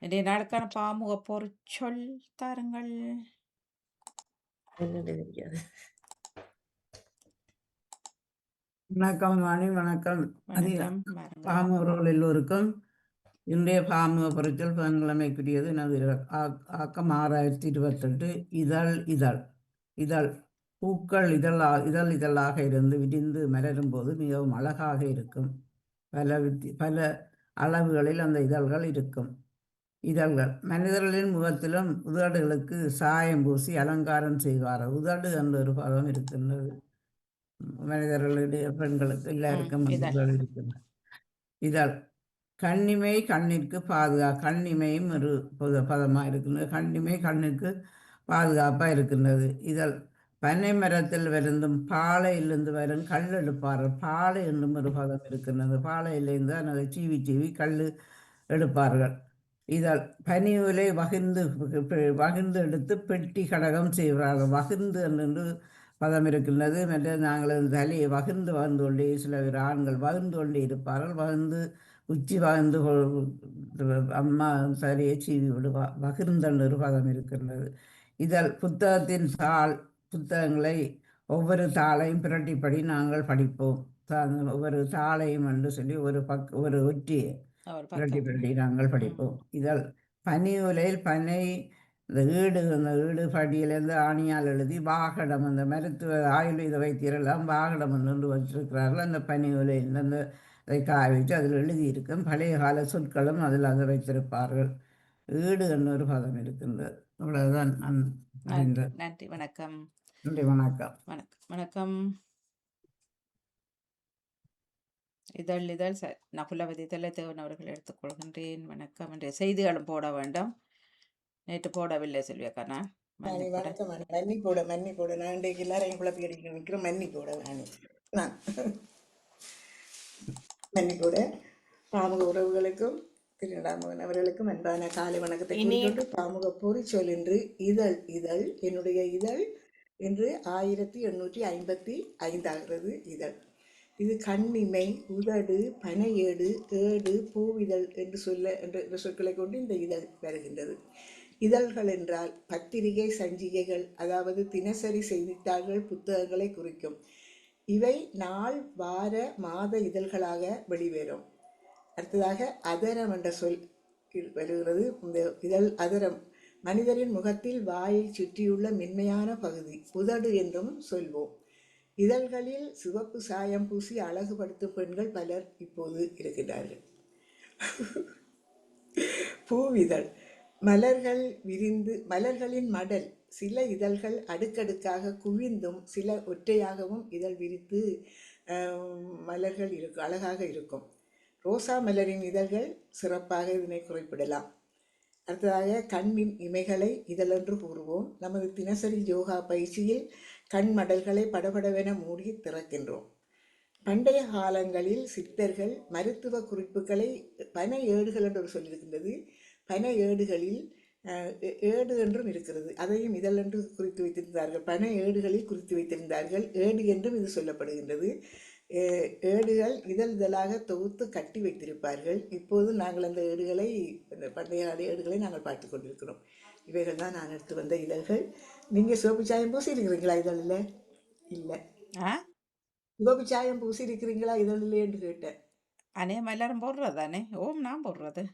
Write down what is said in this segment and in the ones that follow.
இன்றைய நாளுக்கான பாமுக பொருட்சொல் தாருங்கள். என்னன்னு தெரியாது. வணக்கம் வாணி, வணக்கம். வணக்கம் பாருங்க. பாமவர்கள் எல்லோருக்கும் இன்றைய பாமுக பொருட்கள் புதன்கிழமைக்குரியது. எனது ஆக்கம் 6028. இதழ் இதழ் இதழ் பூக்கள் இதழாக இருந்து விரிந்து மலரும் போது மிகவும் அழகாக இருக்கும். பல அளவுகளில் அந்த இதழ்கள் இருக்கும். இதழ்கள் மனிதர்களின் முகத்திலும் உதடுகளுக்கு சாயம் பூசி அலங்காரம் செய்வார். உதடு என்ற ஒரு பதம் இருக்கின்றது. மனிதர்களுடைய பெண்களுக்கு எல்லாருக்கும் இதழ் இருக்கின்றன. இதழ் கண்ணிமை கண்ணிற்கு கண்ணிமையும் ஒரு பதமாக இருக்கின்றது. கண்ணிமை கண்ணுக்கு பாதுகாப்பாக இருக்கின்றது. இதழ் பனை மரத்தில் வருந்தும் பாலையிலிருந்து வரும் கல் எடுப்பார்கள். பாலை என்னும் ஒரு பதம் இருக்கின்றது. பாலையிலிருந்து அதை சீவி கல் எடுப்பார்கள். இதழ் பனி உலை வகிந்து எடுத்து பெட்டி கடகம் செய்வார்கள். வகிந்து என்று பதம் இருக்கின்றது. மற்ற நாங்கள் தலையை வகிந்து கொண்டே சில ஆண்கள் வகிந்து கொண்டே இருப்பார்கள். உச்சி வகிந்து அம்மா சரியை சீவி விடுவா. வகிர்ந்தன் ஒரு பதம் இருக்கின்றது. இதழ் புத்தகத்தின் புத்தகங்களை ஒவ்வொரு தாளையும் பிரட்டிப்படி நாங்கள் படிப்போம். ஒவ்வொரு தாளையும் என்று சொல்லி ஒரு ஒற்றியை பிரட்டி நாங்கள் படிப்போம். இதழ் பனி உலையில் பனை இந்த ஈடு படியிலேருந்து ஆணியால் எழுதி வாகடம், அந்த மருத்துவ ஆயுர்வேத வைத்தியரெல்லாம் வாகடம் என்று வச்சிருக்கிறார்கள். அந்த பனி உலையில் அந்த அதை காய வச்சு அதில் எழுதியிருக்கும். பழைய கால சொற்களும் அதில் அதை வைத்திருப்பார்கள். ஈடு என்னொரு பதம் இருக்கின்றது. அவ்வளவுதான். நன்றி, வணக்கம். நன்றி, வணக்கம். வணக்கம். இதழ் நகுலவதி தேவன் அவர்கள் எடுத்துக்கொள்கின்றேன். வணக்கம். என்ற செய்திகளும் போட வேண்டும். நேற்று போடவில்லை செல்வியக்கண்ணா. வணக்கம். மன்னி போட நான் இன்றைக்கு எல்லாரையும் குழப்பி அடிக்க நிற்கிறேன். மன்னி போட நான் மன்னி போட பாமுக உறவுகளுக்கும் திருநடாமகன் அவர்களுக்கும் அன்பான காலை வணக்கத்தை கொண்டு பாமுக பொறிச்சொல் என்று இதழ் என்னுடைய இதழ் என்று 1855 ஆகிறது. இதழ் இது கண்ணிமை, உதடு, பனையேடு, ஏடு, பூவிதழ் என்று சொற்களை கொண்டு இந்த இதழ் வருகின்றது. இதழ்கள் என்றால் பத்திரிகை சஞ்சிகைகள், அதாவது தினசரி செய்தித்தாள்கள், புத்தகங்களை குறிக்கும். இவை நாள், வார, மாத இதழ்களாக வெளிவரும். அடுத்ததாக அதரம் என்ற சொல் வருகிறது. இந்த இதழ் அதரம் மனிதரின் முகத்தில் வாயை சுற்றியுள்ள மென்மையான பகுதி, உதடு என்றும் சொல்வோம். இதழ்களில் சிவப்பு சாயம் பூசி அழகுபடுத்தும் பெண்கள் பலர் இப்போது இருக்கிறார்கள். பூவிதழ் மலர்களின் மடல். சில இதழ்கள் அடுக்கடுக்காக குவிந்தும் சில ஒற்றையாகவும் இதழ் விரித்து மலர்கள் அழகாக இருக்கும். ரோசா மலரின் இதழ்கள் சிறப்பாக இதனை குறிப்பிடலாம். அடுத்ததாக கண்ணின் இமைகளை இதழென்று கூறுவோம். நமது தினசரி யோகா பயிற்சியில் கண் மடல்களை படபடவென மூடி திறக்கின்றோம். பண்டைய காலங்களில் சித்தர்கள் மருத்துவ குறிப்புகளை பனை ஏடுகள் என்று சொல்லியிருக்கின்றது. பனை ஏடுகளில் ஏடு என்றும் இருக்கிறது. அதையும் இதழ் என்று குறித்து வைத்திருந்தார்கள். பனை ஏடுகளில் குறித்து வைத்திருந்தார்கள். ஏடு என்றும் இது சொல்லப்படுகின்றது. ஏடுகள் இதழாக தொகுத்து கட்டி வைத்திருப்பார்கள். இப்போது நாங்கள் அந்த ஏடுகளை, பண்டைய கால ஏடுகளை நாங்கள் பார்த்து கொண்டிருக்கிறோம். இவைகள் தான் நான் எடுத்து வந்த இதழ்கள். நீங்கள் சிவப்பு சாயம் பூசி இருக்கிறீங்களா இதழில்? இல்லை. சிவப்பு சாயம் பூசி இருக்கிறீங்களா இதழில் என்று கேட்டேன். எல்லாரும் போடுறதானே? ஓம் நான் போடுறது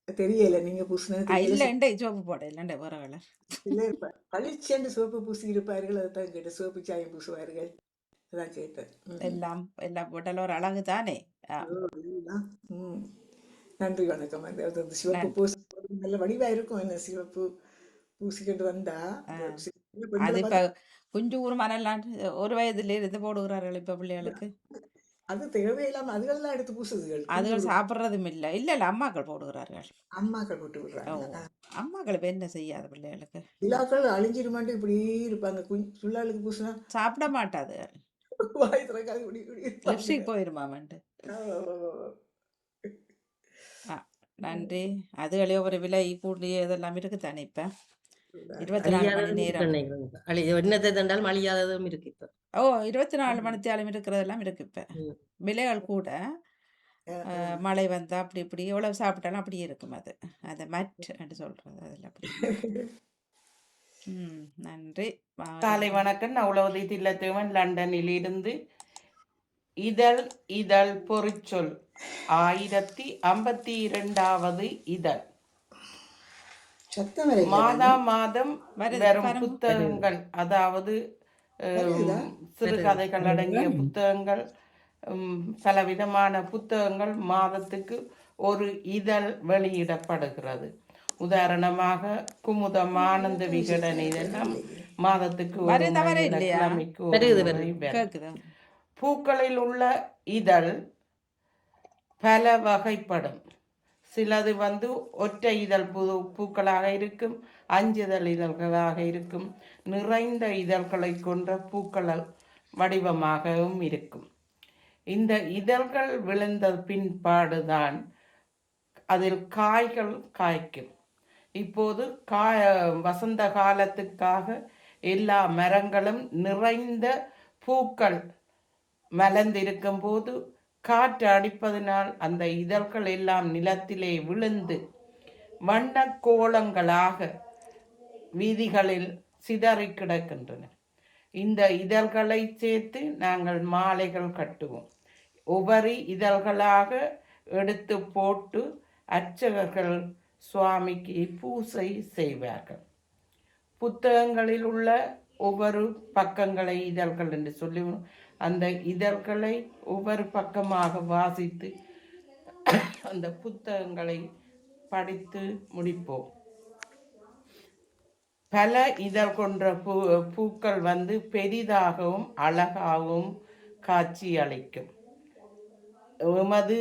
தெரியல. நீங்க பூசினது இல்ல. சிவப்பு போட இல்ல, வேற கலர் இல்லை. பளிச்சென்று சிவப்பு பூசி இருப்பார்கள். அதான் கேட்டேன். சிவப்பு சாயம் பூசுவார்கள், அதான் கேட்டேன். எல்லாம் போட்டாலும் ஒரு அழகு தானே. நன்றி, வணக்கம். சிவப்பு பூசி நல்ல வடிவா இருக்கும். என்ன சிவப்பு பூசிக்கிட்டு வந்தா அது இப்ப குஞ்சு ஊர்மானெல்லாம் ஒரு வயதுல இருந்து போடுகிறார்கள் இப்ப பிள்ளைகளுக்கு. அது தேவையில்லாம அதுகள்லாம் எடுத்து பூசுதுகள். அதுகள் சாப்பிட்றதும் இல்லை. இல்ல அம்மாக்கள் போடுகிறார்கள். அம்மாக்கள் போட்டு விடுறாங்க. அம்மாக்கள் இப்ப என்ன செய்யாத பிள்ளைகளுக்கு? விழாக்கள் அழிஞ்சிருமாண்டு இப்படி இருப்பாங்க. பிள்ளைகளுக்கு பூசினா சாப்பிட மாட்டாது. வாய் திறக்காது. லிப்ஸ்டிக் போயிருமாமன்ட்டு. நன்றி. அதுகளே ஒரு விலை கூடிய இதெல்லாம் இருக்கு தானே இப்ப. 24 மணி நேரம் என்னத்தை தண்டாலும் அழியாததும் இருக்கு இப்ப. 24 மணித்தியாலும் இருக்கிறதெல்லாம் இருக்கு இப்ப. விலைகள் கூட. மழை வந்தா அப்படி இப்படி எவ்வளவு சாப்பிட்டாலும் அப்படியே இருக்கும் அது. அந்த மட் என்று சொல்றது அதில் அப்படி. நன்றி. காலை வணக்கம். நான் உளவதி தில்லத்தேவன் லண்டனில் இருந்து. இதழ் இதழ் பொறிச்சொல் 1052வது இதழ். சத்தம் வரைக்கும் மாதா மாதம் வருது, வரும் பாருங்க. புத்தகங்கள், அதாவது வருதா? சிறுகதைகள் அடங்கிய புத்தகங்கள், பலவிதமான புத்தகங்கள் மாதத்துக்கு ஒரு இதழ் வெளியிடப்படுகிறது. உதாரணமாக குமுதம், ஆனந்த விகடன் இதெல்லாம் மாதத்துக்கு ஒரு வருதா, முறை, வர இல்ல இல்லையா? கிழமைக்கு ஒரு வருது, முறை வருது. வரும். கேக்குதா? பூக்களில் உள்ள இதழ் பல வகைப்படும். சிலது ஒற்றை இதழ் பூக்களாக இருக்கும், 5 இதழ் இதழ்களாக இருக்கும், நிறைந்த இதழ்களை கொண்ட பூக்கள் வடிவமாகவும் இருக்கும். இந்த இதழ்கள் விழுந்த பின்பாடுதான் அதில் காய்கள் காய்க்கும். இப்போது வசந்த காலத்துக்காக எல்லா மரங்களும் நிறைந்த பூக்கள் மலர்ந்திருக்கும் போது காற்று அடிப்பதனால் அந்த இதழ்கள் எல்லாம் நிலத்திலே விழுந்து வண்ண கோலங்களாக வீதிகளில் சிதறி கிடக்கின்றன. இந்த இதழ்களை சேர்த்து நாங்கள் மாலைகள் கட்டுவோம். ஒவ்வொரு இதழ்களாக எடுத்து போட்டு அர்ச்சகர்கள் சுவாமிக்கு பூசை செய்வார்கள். புத்தகங்களில் உள்ள ஒவ்வொரு பக்கங்களை இதழ்கள் என்று சொல்லி அந்த இதழ்களை ஒவ்வொரு பக்கமாக வாசித்து அந்த புத்தகங்களை படித்து முடிப்போம். பல இதழ் கொண்ட பூக்கள் பெரிதாகவும் அழகாகவும் காட்சி அளிக்கும். எமது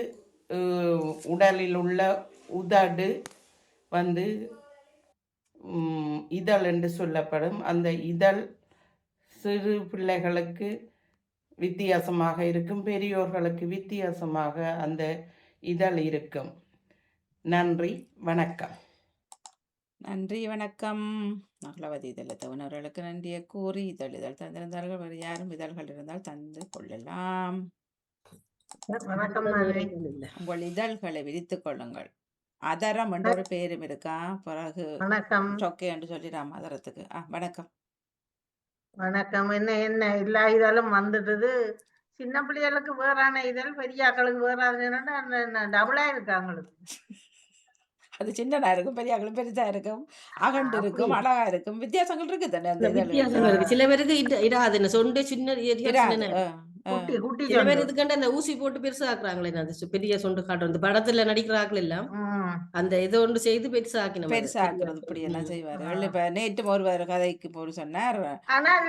உடலில் உள்ள உதடு இதழ் என்று சொல்லப்படும். அந்த இதழ் சிறு பிள்ளைகளுக்கு வித்தியாசமாக இருக்கும், பெரியோர்களுக்கு வித்தியாசமாக அந்த இதழ் இருக்கும். நன்றி, வணக்கம். நன்றி, வணக்கம். நகலவதி இதழத்தவனவர்களுக்கு நன்றியை கூறி இதழ் தந்திருந்தார்கள். வேறு யாரும் இதழ்கள் இருந்தால் தந்து கொள்ளலாம். வணக்கம். உங்கள் இதழ்களை விரித்துக் கொள்ளுங்கள். அதரம் என்ற ஒரு பேரும் இருக்கா, பிறகு வணக்கம். சொக்கை என்று சொல்லிடாம அதரத்துக்கு. வணக்கம். வணக்கம். என்ன எல்லா இதழும் வந்துடுது. சின்ன பிள்ளைகளுக்கு வேறான இதழ், பெரியாக்களுக்கு வேறான டபுளா இருக்காங்களுக்கு. அது சின்னதா இருக்கும், பெரியாக்களும் பெருசா இருக்கும், அகண்டு இருக்கும், அழகா இருக்கும். வித்தியாசங்கள் இருக்கு தானே அந்த வித்தியாசங்கள் இருக்கு. சில பேருக்கு இடாது, சொண்டு சின்ன குட்டி சில பேர் இதுக்காண்ட அந்த ஊசி போட்டு பெருசா ஆக்குறாங்களே, அந்த பெரிய சொண்டு காட்டுறது. இந்த படத்துல நடிக்கிறார்கள் எல்லாம் அந்த இதை ஒன்று செய்து பெருசா ஆக்கின பெருசா ஆக்குறது இப்படி எல்லாம் செய்வார்கள். இப்ப நேற்று ஒருவர் கதைக்கு போய் சொன்னார். ஆனால்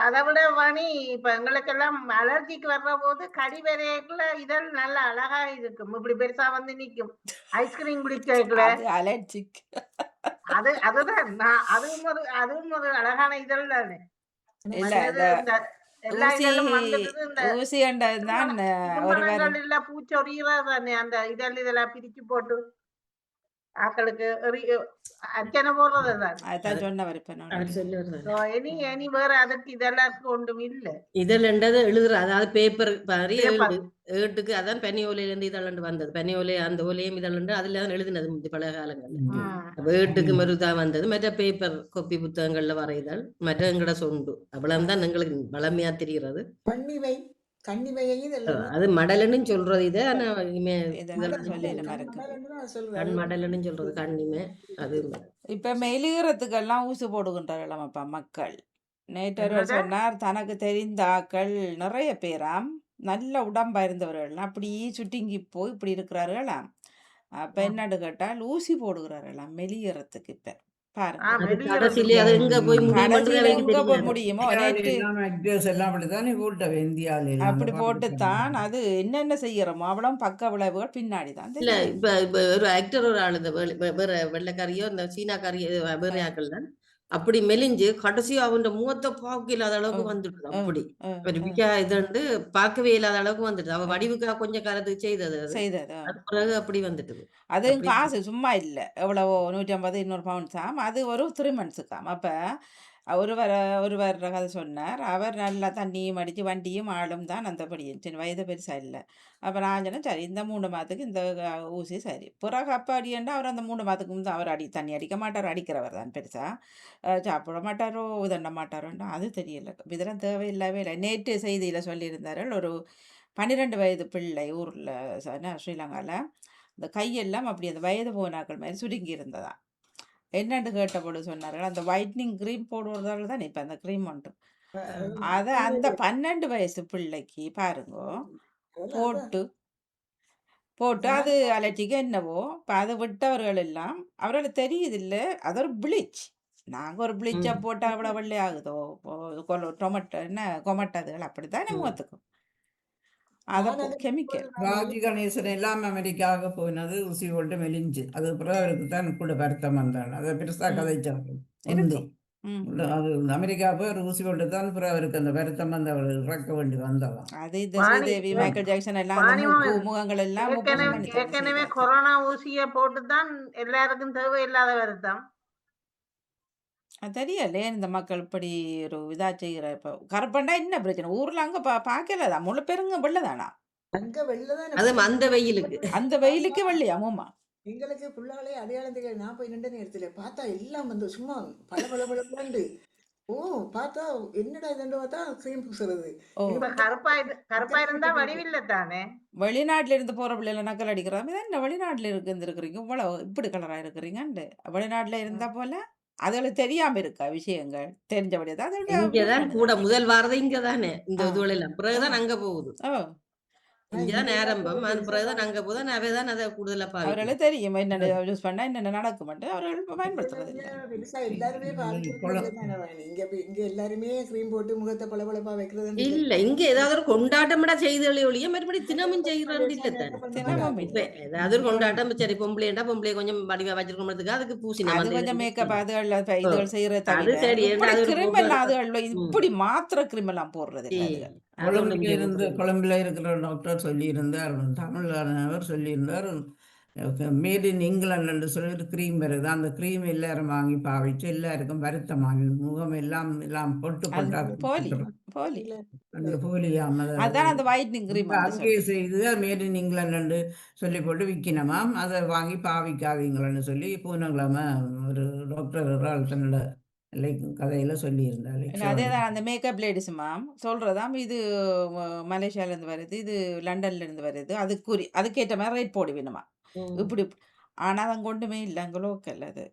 அதை விட வாணி, இப்ப எங்களுக்கெல்லாம் அலர்ஜிக்கு வர்ற போது கடிவரைக்குள்ள இதழ் நல்ல அழகா இருக்கும். இப்படி பெருசா நிக்கும். ஐஸ்கிரீம் குடிக்கல அலர்ஜிக். அதுதான் அதுவும் ஒரு அழகான இதழ் தானே. இல்ல, ஊசி என்றதுதான் பூச்சொறியதானே அந்த இதெல்லாம் பிரிச்சு போட்டு ஆக்களுக்கு அர்ச்சனை போடுறதுதான். அதான் சொன்னவர் இப்ப இனி வேற அதுக்கு இதெல்லாம் ஒன்றும் இல்ல. இதழ் என்றது எழுதுற, அதாவது பேப்பர் ஏட்டுக்கு அதான் பெனி ஓலையிலிருந்து இதழ் வந்தது. பெனி ஓலை அந்த ஓலையும் இதழ் அதுல தான் எழுதினது பழைய காலங்கள்ல. ஏட்டுக்கு மருதா வந்தது. மற்ற பேப்பர் கொப்பி புத்தகங்கள்ல வர இதழ், மற்ற எங்கட சொண்டு அவ்வளவுதான் எங்களுக்கு வளமையா தெரிகிறது. அது மடலுன்னு சொல்றது. இது மடலுன்னு சொல்றது கண்ணிமே. அது இப்ப மெழுகிறதுக்கெல்லாம் ஊசி போடுகின்றார்களாம் அப்பா மக்கள். நேற்று சொன்னார், தனக்கு தெரிந்த ஆக்கள் நிறைய பேராம் நல்ல உடம்பா இருந்தவர்கள் அப்படியே சுட்டிங்கி போய் இப்படி இருக்கிறார்களாம். அப்ப என்னன்னு கேட்டால் ஊசி போடுகிறார்களாம் மெலியறதுக்கு. இப்ப அப்படி போட்டுத்தான் அது என்னென்ன செய்யறோமோ அவ்வளவு பக்க விளைவுகள் பின்னாடிதான். இல்ல இப்ப ஒரு ஆக்டர் ஒரு ஆளு வேற வெள்ளைக்காரியோ இந்த சீனாக்காரியோ வேற ஆக்கள் தான் அப்படி மெலிஞ்சு கடைசி அவன் முகத்தை பார்க்க இல்லாத அளவுக்கு வந்துடுது. அப்படி ஒரு இது பார்க்கவே இல்லாத அளவுக்கு வந்துடுது. அவ வடிவுக்கா கொஞ்சம் காலத்துக்கு செய்தது அது பிறகு அப்படி வந்துட்டுது. அது காசு சும்மா இல்ல, எவ்வளவோ 150 200 பவுண்ட்ஸாம். அது ஒரு 3 monthsக்காம். அப்ப ஒருவர் கதை சொன்னார். அவர் நல்லா தண்ணியும் அடிச்சு வண்டியும் ஆளும் தான் அந்தபடி சின்ன வயது பெருசா இல்ல. அப்ப நான் சொன்னேன், சரி இந்த 3 மாதத்துக்கு இந்த ஊசி சரி. பிறகு அப்ப அடியேன்டா அவர் அந்த 3 மாதத்துக்கு முந்தி அவர் தண்ணி அடிக்க மாட்டார். அடிக்கிறவர் தான் பெருசா. சாப்பிட மாட்டாரோ, உதண்ட மாட்டாரோன்னா அது தெரியல. இதெல்லாம் தேவையில்லவே இல்ல. நேற்று செய்தியில சொல்லியிருந்தார்கள், ஒரு 12 வயது பிள்ளை ஊர்ல ஸ்ரீலங்கால இந்த கையெல்லாம் அப்படி அந்த வயது போனாக்கள் மாதிரி சுருங்கி இருந்ததாம். என்னன்னு கேட்டபொழுது சொன்னார்கள், அந்த ஒயிட்னிங் கிரீம் போடுறதால தான் இப்ப அந்த கிரீம் உண்டு. அத அந்த 12 வயசு பிள்ளைக்கு பாருங்கோ, அதான் போட்டு போட்டு அது நான் அலர்ஜிக்கு என்னவோ, இப்ப அத விட்டவர்கள் எல்லாம் அவர்களுக்கு தெரியுதில்ல, அது ஒரு ப்ளீச். நாங்க ஒரு ப்ளீச்சா ம். போட்டா அவ்வளோ வெள்ளை ஆகுதோ, டொமேட்டோ என்ன கொமட்டதுகள் அப்படித்தானே ம். முகத்துக்கும். அத நான் அந்த கெமிக்கல். ராஜி கணேசன் எல்லாம் அமெரிக்காவுக்கு போயினது ஊசி போட்டு மெலிஞ்சு அது பிறகு அவருக்கு தான் கூட வருத்தம் வந்தாள் அதை பெருசா ம். கதைச்சார்கள் முந்தி இருக்கும். ம். அது அமெரிக்கா போய் ஒரு ஊசி போட்டு தான் பிறகு அவருக்கு அந்த வருத்தம் வந்து அவர் இறக்க வேண்டி வந்ததாம். அது இந்த வாணி ஸ்ரீதேவி, ஏ- மைக்கேல் ஜாக்சன் எல்லாம் அந்த வாணிமோகன் முகங்கள் எல்லாம் ஆபரேஷன் ஏற்கனவே பண்ணி தானே ஏற்கனவே செய்தாச்சு. கொரோனா ஊசியை போட்டுதான் எல்லாருக்கும் தேவையில்லாத வருத்தம். அது தெரியல ஏன் இந்த மக்கள் இப்படி ஒரு இதா செய்கிற. இப்போ கருப்பண்டா என்ன பிரச்சனை? ஊர்ல அங்க பார்க்கலதான் முழு பேருங்க வெள்ளதானா? அங்க வெளிலதான் அது அந்த வெயிலுக்கு அந்த வெயிலுக்கு வெள்ளையாமும்மா. எங்களுக்கு புள்ளாலே அடையாளம் தெரியாது. நான் போய் நின்ற நேரத்துல பார்த்தா எல்லாம் வந்து சும்மா பல பல பலண்டு. ஓ, பார்த்தா என்னடா இதுன்னு பார்த்தா கிரீம் பூசுறது. ஓ, இது இப்ப வந்து கருப்பா இருந்தா வடிவில்ல தானே. வெளிநாட்டுல இருந்து போற பிள்ளைல நக்கல் அடிக்கிறாங்க. என்ன வெளிநாட்டுல இருந்திருக்கிறீங்க இவ்வளவு இப்படி கலரா இருக்கிறீங்கன்னு. வெளிநாட்டுல இருந்தா போல அதுகளுக்கு தெரியாம இருக்கா விஷயங்கள் தெரிஞ்சபடியே தான் அதோட இங்கதான் கூட பண்ணுதானே. முதல் வாரது இங்கதானே இந்த ஆ இதுவெல்லாம் பிறகுதான் ஆ அங்க போகுது. ஓ இங்கதான் இங்க ஆரம்பம். அது பெருசா பிறகுதான் அங்க போகுது. அவைதான் அதை கூடுதலா பாவிக்கிறோம். அவர்களுக்கு தெரியும் என்னென்ன யூஸ் பண்ணா என்னென்ன நடக்கும்ட்டு அவர்கள் பயன்படுத்துறது இங்க இல்லை. பெருசா எல்லாருமே பாவிக்கிறது குளம் இல்லதானே வாணி. இங்க எல்லாருமே கிரீம் போட்டு முகத்தை பளபளப்பா வைக்கிறதுன்னு இல்லை. இல்ல இங்க ஏதாவது ஒரு கொண்டாட்டம்டா செய்தே ஒழிய மறுபடி தினமும் செய்யறது இல்ல தானே. தினமும் இப்ப இல்லை. ஏதாவது ஒரு கொண்டாட்டம் சரி பொம்பளைண்டா பொம்பளை கொஞ்சம் வடிவா வச்சிருக்கோம்ன்றதுக்கு அதுக்கு பூசின அது மத்த கொஞ்சம் இதுகள் மேக்கப் செய்யும். அதுகள் ஓ, இதுகள் செய்யறத அது தவிர சரி ஏன்டா இப்படி அது ஒரு கிரிம் எல்லாம் அதுகள் ம். இப்படி மாத்திர கிரிம் எல்லாம் போடுறது இல்லை ஏய், அதுகள். அது ஒண்ணும் இங்க போடுறது இல்ல. கொழும்புல இருக்கிற டாக்டர் சொல்லியிருந்தார், தமிழானவர் சொல்லியிருந்தார், மேட் இன் இங்கிலாந்து என்று சொல்லி ஒரு க்ரீம் வருது, அந்த க்ரீம் எல்லாரும் வாங்கி பாவிச்சு எல்லாருக்கும் வருத்தமான முகம் எல்லாம் எல்லாம் பொட்டு அது பொட்டா போலி போலி. அந்த போலியாம அதுதான் அந்த ஒயிட்னிங் கிரீம் வந்து அங்கே சொல்லி. செய்து மேட் இன் இங்கிலாந்து சொல்லி போட்டு விற்கணுமாம், அதை வாங்கி பாவிக்காதீங்களன்னு சொல்லி பூனங்கிழமை ஒரு டாக்டர் ஒரு ஆள் தன்னோட கதையில சொல்லியிருந்தார். இல்ல அதே தான் அந்த மேக்கப் லேடிஸ் மேம் சொல்றதாம் இது மலேசியால இருந்து வருது, இது லண்டன்ல இருந்து வருது, அதுக்கேற்ற மாதிரி ரேட் போடு வேணுமா ம். இப்படி. ஆனா அதங்க கொண்டுமே இல்லை அங்க லோக்கல் அது.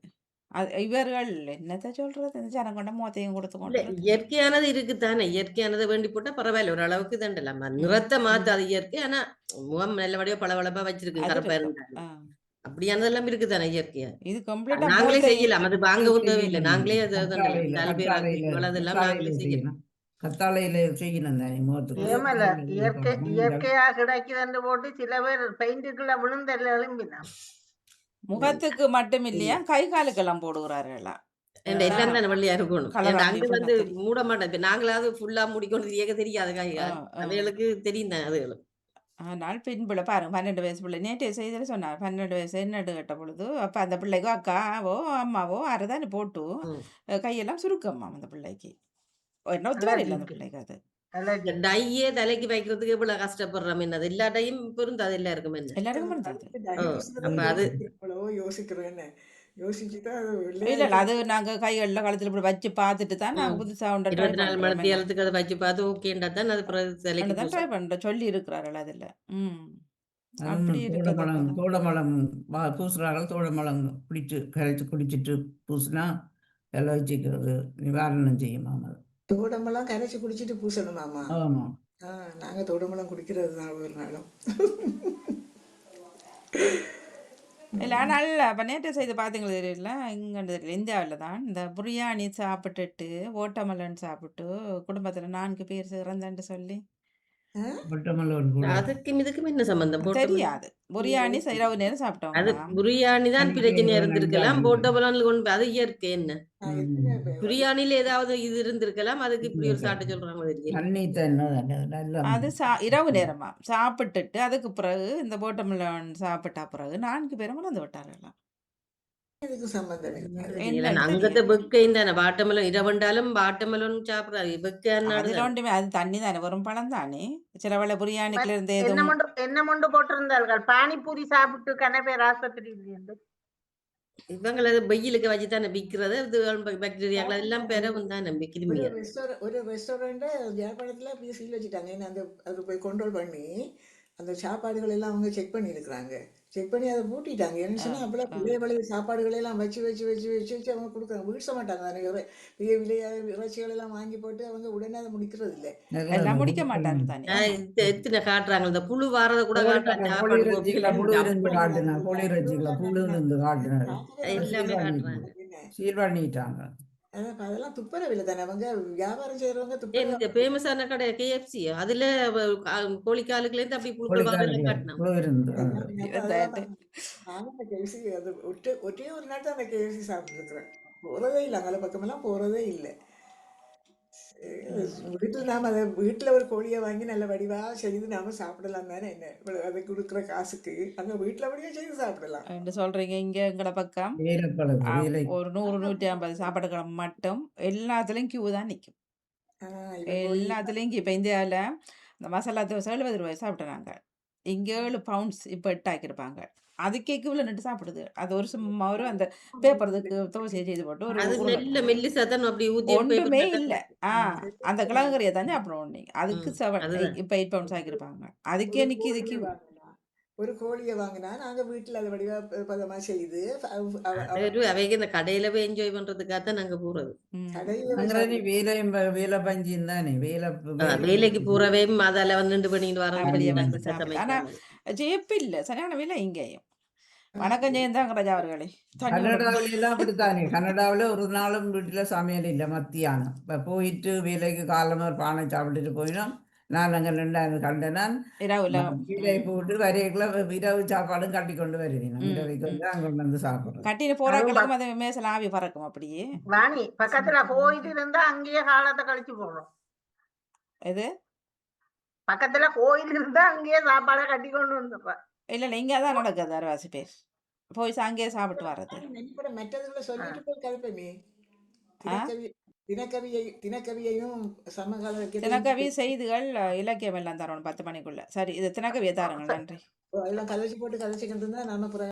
இவர்கள் என்னத்த சொல்றது, இந்த ஜனம் கொண்ட மோத்தையும் கொடுத்து இல்ல கொண்டு. இயற்கையானது இருக்குதானே. இயற்கையானதை வேண்டி போட்டா பரவாயில்ல. ஒரு அளவுக்கு தண்டலாம். ம் நிறத்தை ம் மாத்தாது இயற்கை. ஆனா முகம் நல்லபடியா பளபளப்பா வச்சிருக்கு அது கருப்பா இருக்கும். இருந்தாலும். அப்படியானதெல்லாம் இருக்குதானே இயற்கையா. இது கம்ப்ளீட்டா நாங்களே மோத்தையும் செய்யலாம். அது வாங்கவும் தேவையில்லை. செய்யணும், நாங்களே அது தண்டலாம். அல்வேரா அதெல்லாம் நாங்களே செய்யலாம். செய்யணும், கத்தாழையில செய்யணும் தானே முகத்துக்கு. ஏமல இயற்கை மஞ்சள் இயற்கையா கிடைக்குதுன்னு போட்டு சில பேர் பெயிண்ட்டுக்குள்ள விழுந்தல்ல எழும்பினா. முகத்துக்கு மட்டும் இல்லையா கை காலுக்கெல்லாம் போடுகிறார்களா எல்லாம் எல்லாம் தானே வெள்ளையா இருக்கணும். கலர் ஏன்டா அப்படி அங்க வந்து பண்ண தெரியும். மூட மாட்டோம். இப்ப நாங்களாவது ஃபுல்லா மூடிக்கொண்டு தெரிய தெரியாது ஆ, ஆ. அவைகளுக்கு தெரியும் தான் அதுகளும். ஆனால் பெண் பிள்ளை பாருங்க 12 வயசு பிள்ளை நேற்று செய்தியில் சொன்னார் 12 வயசு என்னட்டு கேட்ட பொழுது அப்போ அந்த பிள்ளைக்கோ அக்காவோ அம்மாவோ அரைதானே போட்டு ம். கையெல்லாம் சுருக்கம்மா அந்த பிள்ளைக்கு என்ன ஒத்துவார் இல்லை அந்த அலர்ஜிக்கு பிள்ளைக்கு அது. இந்த அலர்ஜி. டையே தலைக்கு வைக்கிறதுக்கு எவ்வளவு கஷ்டப்படுறோம் என்ன. அது எல்லா டையும் பொருந்தாது எல்லாருக்கும் என்ன. எல்லாருக்கும் முடிஞ்சது. ஓ, அப்ப அது யோசிக்கிறேன்னு யோசிச்சுட்டா அது இல்லை இல்லை அது நாங்கள் கைகளில் கழுத்தில் இப்படி வச்சு பார்த்துட்டு தான் நாங்கள் ம். புதுசாக ஒன்றை ட்ரை 24 மணி பண்ணுறோம். நேரத்துக்கு அதை வச்சு பார்த்து ஓகேண்டா தான் அது பிறகு தலைக்கு தான் ட்ரை பூசும். பண்ணுறோம் சொல்லி இருக்கிறார்கள் அதில். ம் அதுவும் அப்படி தோடமலம் இருக்கிறது. தோடமலம் பூசுறார்கள், தோடமலம் கரைச்சி குடிச்சிட்டு பூசினா எலர்ஜிக்கு நிவாரணம் செய்யுமாம் அது. தோடமெல்லாம் கரைச்சி குடிச்சிட்டு பூசணுமாமா. ஆமாம். நாங்க தோடமெல்லாம் குடிக்கிறது தான் ஒரு நாளும். இல்லை ஆனால் அப்போ நேற்று செய்து பார்த்தீங்களா தெரியல இங்கே தெரியல இந்தியாவில் தான் இந்த பிரியாணி சாப்பிட்டுட்டு ஓட்டமல்லன் சாப்பிட்டு குடும்பத்தில் 4 பேர் இறந்தேன்னு சொல்லி ஒட்டமலம் கூட அதுக்கும் இதுக்கும் என்ன சம்பந்தம்? போட்ட தெரியாது. பிரியாணி இரவு நேரம் அது சாப்பிட்டவங்களாம். பிரியாணி தான் தண்ணி பிரச்சனையா தேவை இருந்திருக்கலாம். நன்றாக. போட்ட பலன்ல கொண்டு அது இயற்கை என்ன. எத்தனை பிரியாணில ஏதாவது இது இருந்திருக்கலாம். அதுக்கு இப்படி ஒரு சாட்டை சொல்றாங்க தெரியல. தண்ணி தானே நல்ல அது இரவு நேரமா சாப்பிட்டுட்டு அதுக்கு பிறகு இந்த ஓட்டமல்லன் சாப்பிட்டா பிறகு 4 பேரும் இறந்து விட்டார்களாம். இதுக்கு சம்பந்தம் இல்லை. அது தெரியல என்னன்னு அங்கத்த தெரியாது. வெக்கையும் தானே வாட்டமெலன் இரவண்டாலும் வாட்டமெலன் சாப்பிடாது வெக்கையானாடு அதுல தானே ஒன்றுமே அது தண்ணி தானே வெறும் பழம் தானே. சில வேளை பிரியாணிக்குள்ள இருந்து என்ன எதுவும் என்ன மொண்டு போட்டிருந்தார்கள் பானிபூரி சாப்பிட்டு கனபேர் ஆஸ்பத்திரி இவங்களது வெயிலுக்கு வச்சு தானே விற்கிறது இது பாக்டீரியாக்கள் எல்லாம் பெறவும் தானே ஒரு கிருமிகள் ரெஸ்டாரண்ட்டை யாழ்ப்பாணத்தில் அப்படியே சீல் வச்சுட்டாங்க. ஏன்னா அது போய் கண்ட்ரோல் பண்ணி அந்த சாப்பாடுகள் எல்லாம் அவங்க செக் பண்ணியிருக்கிறாங்க. செக் பண்ணி அதை பூட்டிட்டாங்க. என்ன சொன்னால் அவ்வளோ விலை சாப்பாடுகளை எல்லாம் வச்சு வச்சு வச்சு வச்சு வச்சு அவங்க கொடுக்குறாங்க. வீழ்த்த மாட்டாங்க. தானே விலைய இறைச்சிகள் எல்லாம் வாங்கி போட்டு அவங்க உடனே அதை முடிக்கிறது இல்லை. எல்லாம் முடிக்க மாட்டாரு தானே. எத்தனை காட்டுறாங்க இந்த புழு வாரத கூட காட்டுறாங்க கோழி சாப்பாடு இறைச்சிகளை புழு இருந்து அப்படி காட்டினார், கோழி இறைச்சிகளை புழு இருந்து காட்டினார். எல்லாமே காட்டுறாங்க. சீல் பண்ணிட்டாங்க. அதெல்லாம் துப்புரவில்லை தானே. அவங்க வியாபாரம் செய்கிறவங்க துப்புரவு இந்த ஃபேமஸான கடை KFC அதுல கோழிக்காலுக்குல இருந்து அப்படி புழுக்கள் வாரதெல்லாம் காட்டினாங்க. புழு இருந்து நானும் அந்த கேஎஃப்சி அது ஒற்றே ஒரு நாள் தான் அந்த கேஎஃப்சி சாப்பிட்டுருக்குறேன். போகிறதே இல்லை. அங்கே பக்கமெல்லாம் போகிறதே இல்லை. வீட்டில் நாம் அதை வீட்டில் ஒரு கோழியை வாங்கி நல்ல வடிவாக செய்து நாம் சாப்பிடலாம் தானே. என்ன அதை கொடுக்குற காசுக்கு அங்கே வீட்டில் வடிவாக செய்து சாப்பிடலாம். என்று சொல்றீங்க. இங்க எங்கட பக்கம் வேலைப்பழகு வேலை ஒரு 100 150 சாப்பாடு கடை மட்டும் எல்லாத்துலயும் கியூ தான் நிக்கும். எல்லாத்துலயும் இப்ப இந்தியாவில் இந்த மசாலா தோசை 70 ரூபாய் சாப்பிட்டோம் நாங்கள். இங்கே 7 பவுண்ட்ஸ் இப்போ 8 ஆக்கியிருப்பாங்க. அதுக்கே கியூவில் நின்று சாப்பிடுது. அது ஒரு சும்மா ஒரு அந்த பேப்பருக்கு தோசையை செய்து போட்டு ஒரு அது உருளை. நெல்ல மெல்லிசா தான் அப்படி ஊத்தி ஒன்றுமே paper இல்லை. அந்த கிழங்குறியை தானே அப்புறம் நீங்க அதுக்கு 7 அதுதான். இப்போ 8 பவுண்ட்ஸ் ஆக்கியிருப்பாங்க. அதுக்கே நிற்கிது கியூ. ஒரு கோழியை வாங்கினா நாங்கள் வீட்டில் அதை வடிவாக பதமாக செய்து அவைக்கு இந்த கடையில போய் என்ஜாய் பண்றதுக்காக தான் நாங்க போறது. கடையில் வேலை பஞ்சின் தானே வேலை வேலைக்கு போறவே அதால வந்து 2 பண்ணிட்டு அப்படியே வந்து வர சாப்பிடு. ஆனா ஜெயப்பு இல்லை சரியான விலை இங்கேயும். வணக்கம் ஜெயந்தாங்க ராஜா அவர்களே. கனடாவில எல்லாம் அப்படித்தானே. கனடாவில் ஒரு நாளும் வீட்டில் சமையல் இல்லை மத்தியானம். இப்போ போயிட்டு வேலைக்கு காலமாக ஒரு பானை சாப்பிட்டுட்டு போயிடும். நான் அங்கே 2 கண்டேன். இரவுல வீலை போட்டு வரையக்குள்ள இரவு சாப்பாடும் கட்டி கொண்டு வருவேன். இரவைக்கு வந்து அங்கே கொண்டு வந்து சாப்பிட்றேன். கட்டின போறாக்களுக்கும் அது மேசல ஆவி பறக்கும் அப்படியே. வாணி பக்கத்துல கோயில் இருந்தா அங்கேயே காலத்தை கழிச்சு போடுறோம். இது பக்கத்துல கோயில் இருந்தா அங்கேயே சாப்பாடை கட்டி கொண்டு வந்துடுறேன். இல்லை இல்லை இங்கே தான் நடக்குது அரைவாசி பேர். போய் அங்கேயே சாப்பிட்டு வர்றது. மற்றதுகளை சொல்லிட்டு போய் கலப்பமே. தினக்கவியையும் சமகால தினக்கவி செய்திகள் இலக்கியம் எல்லாம் தரணும் 10 மணிக்குள்ள. சரி இது தினக்கவியை தாருங்கள். நன்றி. அதெல்லாம் கதைச்சு போட்டு கதைச்சிக்கிட்டு இருந்தா நாம